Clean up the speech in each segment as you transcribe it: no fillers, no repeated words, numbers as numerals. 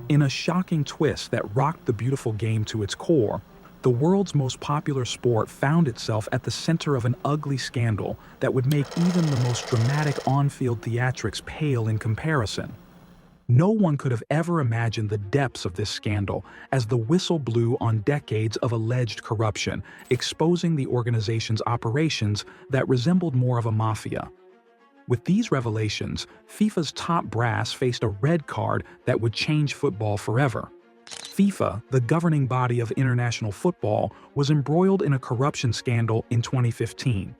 In a shocking twist that rocked the beautiful game to its core, the world's most popular sport found itself at the center of an ugly scandal that would make even the most dramatic on-field theatrics pale in comparison. No one could have ever imagined the depths of this scandal as the whistle blew on decades of alleged corruption, exposing the organization's operations that resembled more of a mafia. With these revelations, FIFA's top brass faced a red card that would change football forever. FIFA, the governing body of international football, was embroiled in a corruption scandal in 2015.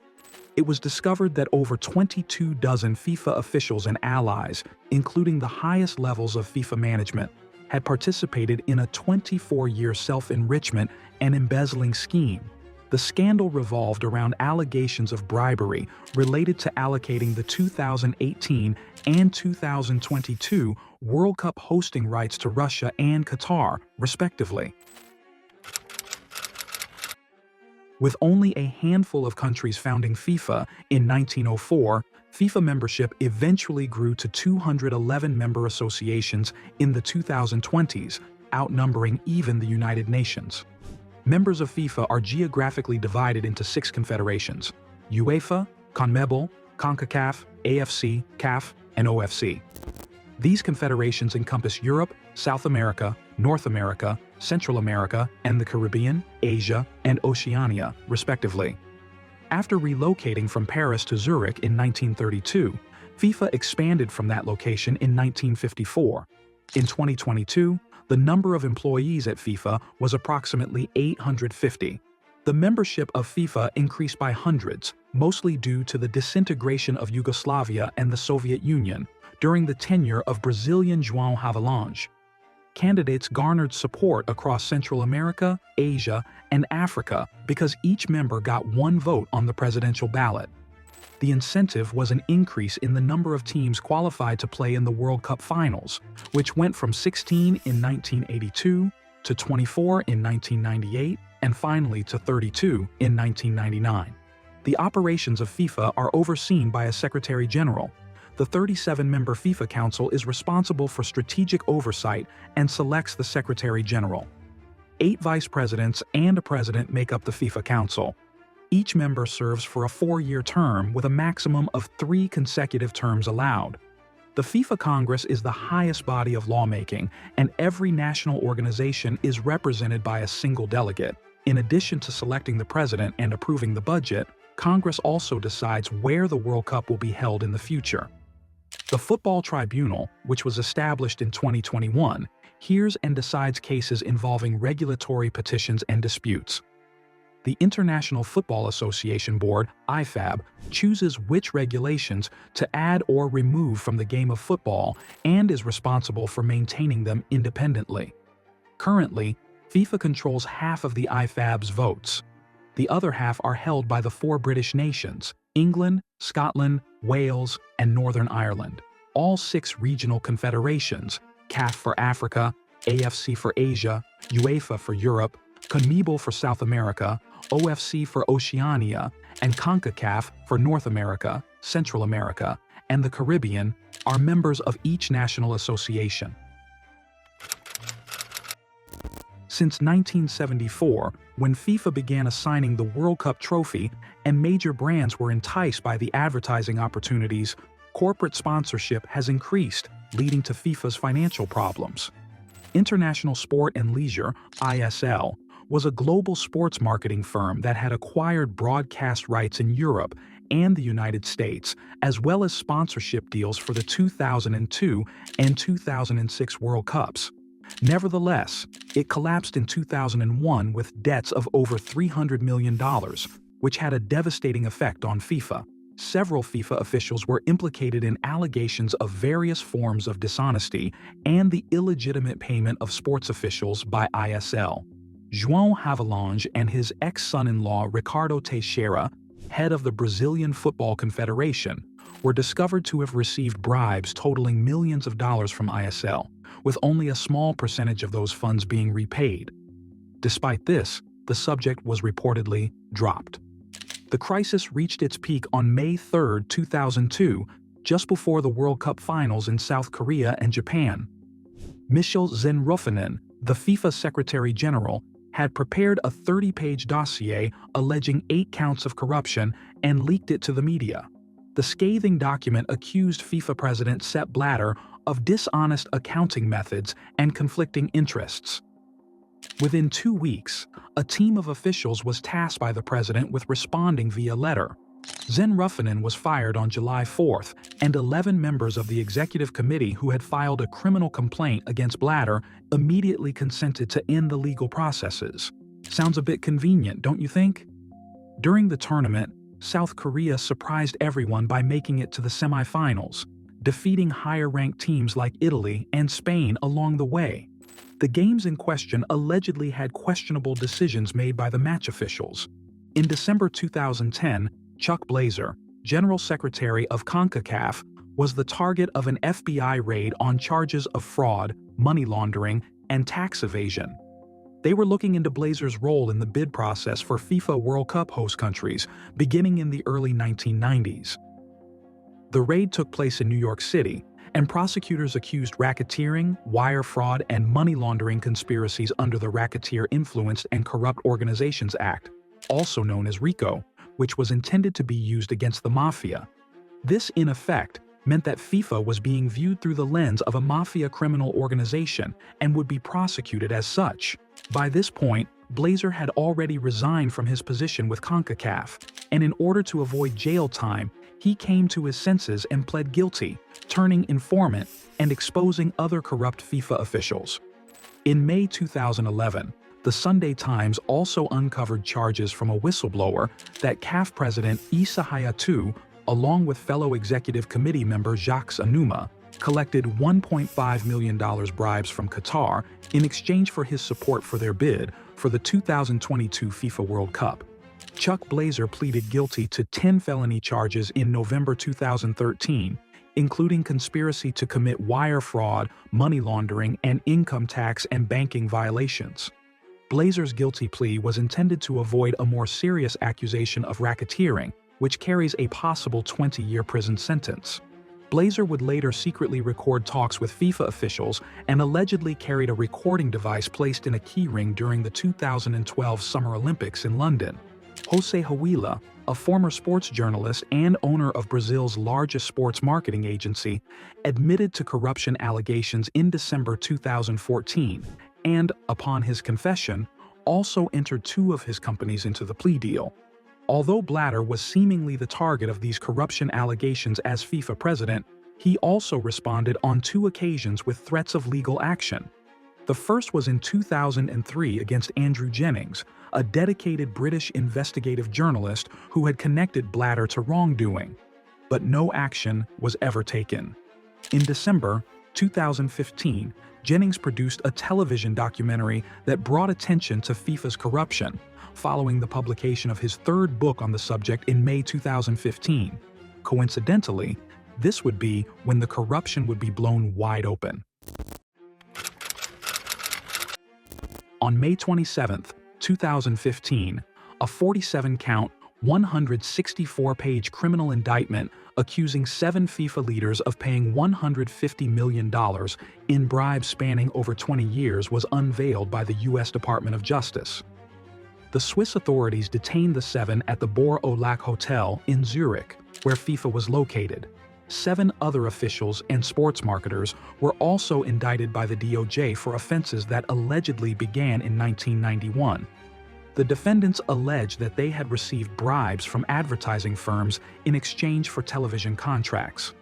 It was discovered that over 22 dozen FIFA officials and allies, including the highest levels of FIFA management, had participated in a 24-year self-enrichment and embezzling scheme. The scandal revolved around allegations of bribery related to allocating the 2018 and 2022 World Cup hosting rights to Russia and Qatar, respectively. With only a handful of countries founding FIFA in 1904, FIFA membership eventually grew to 211 member associations in the 2020s, outnumbering even the United Nations. Members of FIFA are geographically divided into 6 confederations: UEFA, CONMEBOL, CONCACAF, AFC, CAF, and OFC. These confederations encompass Europe, South America, North America, Central America, and the Caribbean, Asia, and Oceania, respectively. After relocating from Paris to Zurich in 1932, FIFA expanded from that location in 1954. In 2022, the number of employees at FIFA was approximately 850. The membership of FIFA increased by hundreds, mostly due to the disintegration of Yugoslavia and the Soviet Union during the tenure of Brazilian João Havelange. Candidates garnered support across Central America, Asia, and Africa because each member got one vote on the presidential ballot. The incentive was an increase in the number of teams qualified to play in the World Cup finals, which went from 16 in 1982 to 24 in 1998 and finally to 32 in 1999. The operations of FIFA are overseen by a Secretary General. The 37-member FIFA Council is responsible for strategic oversight and selects the Secretary General. 8 vice presidents and a president make up the FIFA Council. Each member serves for a 4-year term with a maximum of 3 consecutive terms allowed. The FIFA Congress is the highest body of lawmaking, and every national organization is represented by a single delegate. In addition to selecting the president and approving the budget, Congress also decides where the World Cup will be held in the future. The Football Tribunal, which was established in 2021, hears and decides cases involving regulatory petitions and disputes. The International Football Association Board, IFAB, chooses which regulations to add or remove from the game of football and is responsible for maintaining them independently. Currently, FIFA controls half of the IFAB's votes. The other half are held by the 4 British nations: England, Scotland, Wales, and Northern Ireland. All 6 regional confederations, CAF for Africa, AFC for Asia, UEFA for Europe, CONMEBOL for South America, OFC for Oceania, and CONCACAF for North America, Central America, and the Caribbean, are members of each national association. Since 1974, when FIFA began assigning the World Cup trophy and major brands were enticed by the advertising opportunities, corporate sponsorship has increased, leading to FIFA's financial problems. International Sport and Leisure, ISL, was a global sports marketing firm that had acquired broadcast rights in Europe and the United States, as well as sponsorship deals for the 2002 and 2006 World Cups. Nevertheless, it collapsed in 2001 with debts of over $300 million, which had a devastating effect on FIFA. Several FIFA officials were implicated in allegations of various forms of dishonesty and the illegitimate payment of sports officials by ISL. João Havelange and his ex-son-in-law Ricardo Teixeira, head of the Brazilian Football Confederation, were discovered to have received bribes totaling millions of dollars from ISL, with only a small percentage of those funds being repaid. Despite this, the subject was reportedly dropped. The crisis reached its peak on May 3, 2002, just before the World Cup finals in South Korea and Japan. Michel Zenrofinen, the FIFA Secretary General, had prepared a 30-page dossier alleging 8 counts of corruption and leaked it to the media. The scathing document accused FIFA President Sepp Blatter of dishonest accounting methods and conflicting interests. Within 2 weeks, a team of officials was tasked by the president with responding via letter. Zenrofinen was fired on July 4th, and 11 members of the executive committee who had filed a criminal complaint against Blatter immediately consented to end the legal processes. Sounds a bit convenient, don't you think? During the tournament, South Korea surprised everyone by making it to the semifinals, defeating higher-ranked teams like Italy and Spain along the way. The games in question allegedly had questionable decisions made by the match officials. In December 2010, Chuck Blazer, General Secretary of CONCACAF, was the target of an FBI raid on charges of fraud, money laundering, and tax evasion. They were looking into Blazer's role in the bid process for FIFA World Cup host countries, beginning in the early 1990s. The raid took place in New York City, and prosecutors accused racketeering, wire fraud, and money laundering conspiracies under the Racketeer Influenced and Corrupt Organizations Act, also known as RICO, which was intended to be used against the Mafia. This, in effect, meant that FIFA was being viewed through the lens of a Mafia criminal organization and would be prosecuted as such. By this point, Blazer had already resigned from his position with CONCACAF, and in order to avoid jail time, he came to his senses and pled guilty, turning informant and exposing other corrupt FIFA officials. In May 2011, the Sunday Times also uncovered charges from a whistleblower that CAF President Issa Hayatou, along with fellow executive committee member Jacques Anouma, collected $1.5 million bribes from Qatar in exchange for his support for their bid for the 2022 FIFA World Cup. Chuck Blazer pleaded guilty to 10 felony charges in November 2013, including conspiracy to commit wire fraud, money laundering, and income tax and banking violations. Blazer's guilty plea was intended to avoid a more serious accusation of racketeering, which carries a possible 20-year prison sentence. Blazer would later secretly record talks with FIFA officials and allegedly carried a recording device placed in a keyring during the 2012 Summer Olympics in London. Jose Huila, a former sports journalist and owner of Brazil's largest sports marketing agency, admitted to corruption allegations in December 2014 and, upon his confession, also entered 2 of his companies into the plea deal. Although Blatter was seemingly the target of these corruption allegations as FIFA president, he also responded on 2 occasions with threats of legal action. The first was in 2003 against Andrew Jennings, a dedicated British investigative journalist who had connected Blatter to wrongdoing. But no action was ever taken. In December 2015, Jennings produced a television documentary that brought attention to FIFA's corruption, following the publication of his 3rd book on the subject in May 2015. Coincidentally, this would be when the corruption would be blown wide open. On May 27, 2015, a 47-count, 164-page criminal indictment accusing 7 FIFA leaders of paying $150 million in bribes spanning over 20 years was unveiled by the U.S. Department of Justice. The Swiss authorities detained the 7 at the Bourg au Lac Hotel in Zurich, where FIFA was located. 7 other officials and sports marketers were also indicted by the DOJ for offenses that allegedly began in 1991. The defendants alleged that they had received bribes from advertising firms in exchange for television contracts.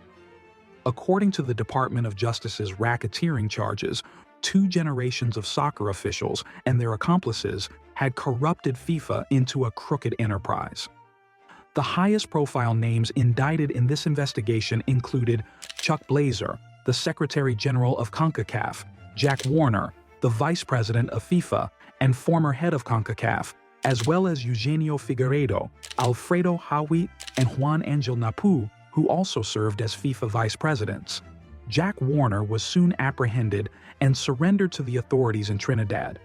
According to the Department of Justice's racketeering charges, 2 generations of soccer officials and their accomplices had corrupted FIFA into a crooked enterprise. The highest-profile names indicted in this investigation included Chuck Blazer, the Secretary General of CONCACAF, Jack Warner, the Vice President of FIFA, and former head of CONCACAF, as well as Eugenio Figueiredo, Alfredo Hawit, and Juan Angel Napu, who also served as FIFA vice presidents. Jack Warner was soon apprehended and surrendered to the authorities in Trinidad.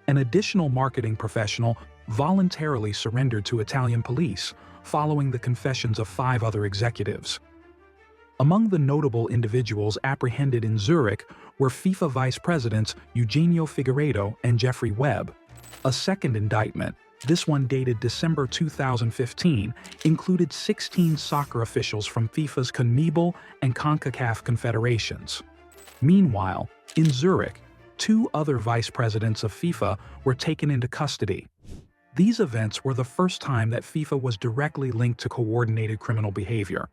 An additional marketing professional voluntarily surrendered to Italian police, following the confessions of 5 other executives. Among the notable individuals apprehended in Zurich were FIFA vice presidents Eugenio Figueiredo and Jeffrey Webb. A second indictment, this one dated December 2015, included 16 soccer officials from FIFA's CONMEBOL and CONCACAF confederations. Meanwhile, in Zurich, 2 other vice presidents of FIFA were taken into custody. These events were the first time that FIFA was directly linked to coordinated criminal behavior.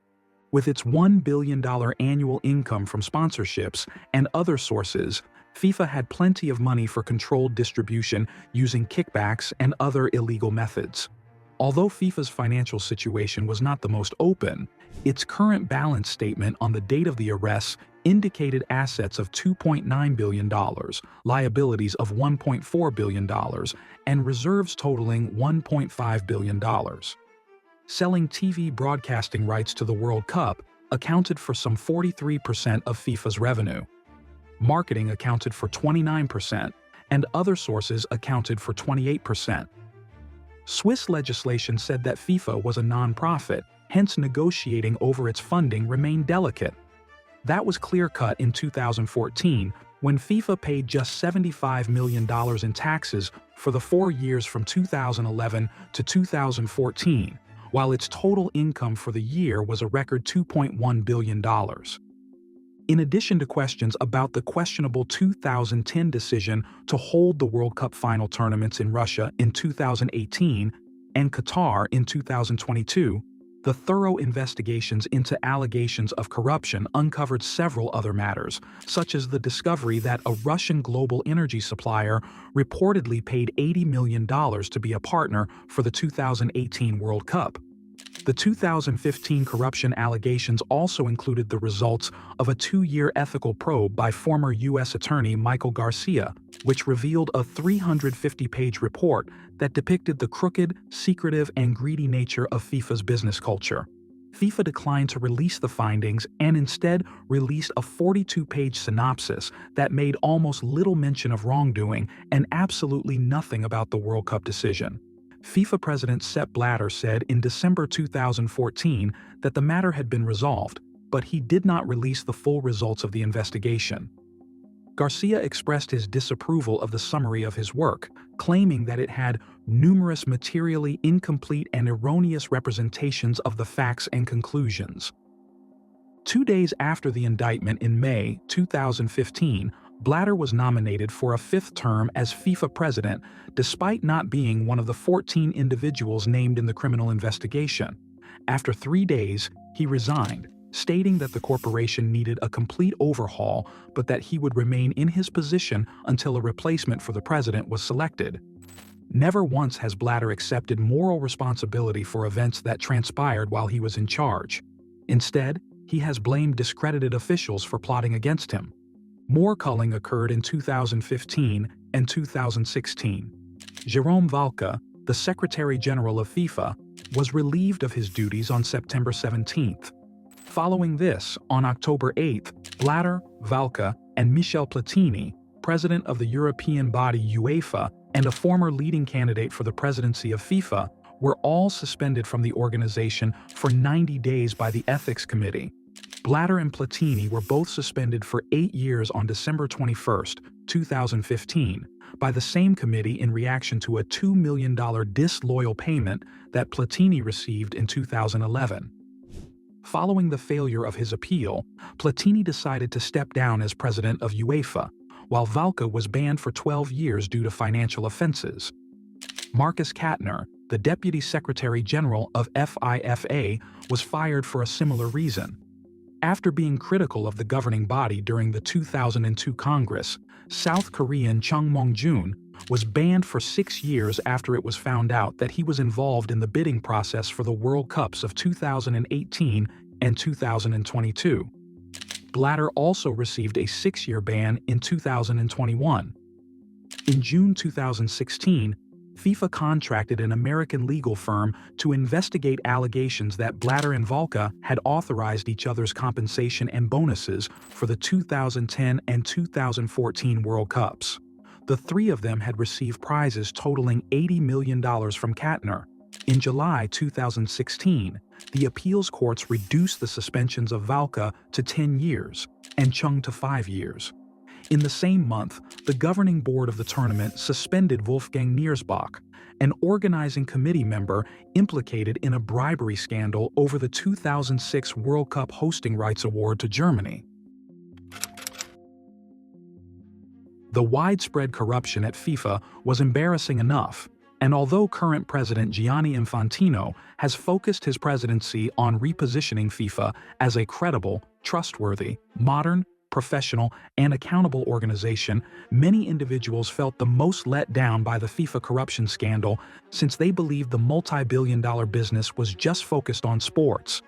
With its $1 billion annual income from sponsorships and other sources, FIFA had plenty of money for controlled distribution using kickbacks and other illegal methods. Although FIFA's financial situation was not the most open, its current balance statement on the date of the arrests indicated assets of $2.9 billion, liabilities of $1.4 billion, and reserves totaling $1.5 billion. Selling TV broadcasting rights to the World Cup accounted for some 43% of FIFA's revenue. Marketing accounted for 29%, and other sources accounted for 28%. Swiss legislation said that FIFA was a non-profit, hence negotiating over its funding remained delicate. That was clear-cut in 2014, when FIFA paid just $75 million in taxes for the 4 years from 2011 to 2014, while its total income for the year was a record $2.1 billion. In addition to questions about the questionable 2010 decision to hold the World Cup final tournaments in Russia in 2018 and Qatar in 2022, the thorough investigations into allegations of corruption uncovered several other matters, such as the discovery that a Russian global energy supplier reportedly paid $80 million to be a partner for the 2018 World Cup. The 2015 corruption allegations also included the results of a 2-year ethical probe by former U.S. Attorney Michael Garcia, which revealed a 350-page report that depicted the crooked, secretive, and greedy nature of FIFA's business culture. FIFA declined to release the findings and instead released a 42-page synopsis that made almost little mention of wrongdoing and absolutely nothing about the World Cup decision. FIFA President Sepp Blatter said in December 2014 that the matter had been resolved, but he did not release the full results of the investigation. Garcia expressed his disapproval of the summary of his work, claiming that it had numerous materially incomplete and erroneous representations of the facts and conclusions. 2 days after the indictment in May 2015, Blatter was nominated for a 5th term as FIFA president, despite not being one of the 14 individuals named in the criminal investigation. After 3 days, he resigned, stating that the corporation needed a complete overhaul but that he would remain in his position until a replacement for the president was selected. Never once has Blatter accepted moral responsibility for events that transpired while he was in charge. Instead, he has blamed discredited officials for plotting against him. More culling occurred in 2015 and 2016. Jerome Valcke, the Secretary General of FIFA, was relieved of his duties on September 17th. Following this, on October 8th, Blatter, Valcke, and Michel Platini, president of the European body UEFA and a former leading candidate for the presidency of FIFA, were all suspended from the organization for 90 days by the Ethics Committee. Blatter and Platini were both suspended for 8 years on December 21, 2015, by the same committee in reaction to a $2 million disloyal payment that Platini received in 2011. Following the failure of his appeal, Platini decided to step down as president of UEFA, while Valcke was banned for 12 years due to financial offenses. Marcus Katner, the Deputy Secretary General of FIFA, was fired for a similar reason. After being critical of the governing body during the 2002 Congress, South Korean Chung Mong-jun was banned for 6 years after it was found out that he was involved in the bidding process for the World Cups of 2018 and 2022. Blatter also received a 6-year ban in 2021. In June 2016, FIFA contracted an American legal firm to investigate allegations that Blatter and Valcke had authorized each other's compensation and bonuses for the 2010 and 2014 World Cups. The 3 of them had received prizes totaling $80 million from Katner. In July 2016, the appeals courts reduced the suspensions of Valcke to 10 years and Chung to 5 years. In the same month, the governing board of the tournament suspended Wolfgang Niersbach, an organizing committee member implicated in a bribery scandal over the 2006 World Cup hosting rights award to Germany. The widespread corruption at FIFA was embarrassing enough, and although current president Gianni Infantino has focused his presidency on repositioning FIFA as a credible, trustworthy, modern, professional, and accountable organization, many individuals felt the most let down by the FIFA corruption scandal since they believed the multi-billion-dollar business was just focused on sports.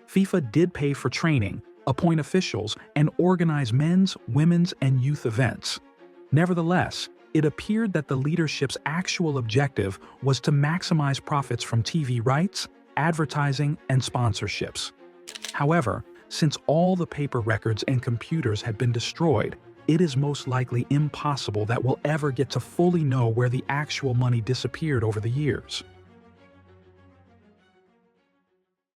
FIFA did pay for training, appoint officials, and organize men's, women's, and youth events. Nevertheless, it appeared that the leadership's actual objective was to maximize profits from TV rights, advertising, and sponsorships. However, since all the paper records and computers had been destroyed, it is most likely impossible that we'll ever get to fully know where the actual money disappeared over the years.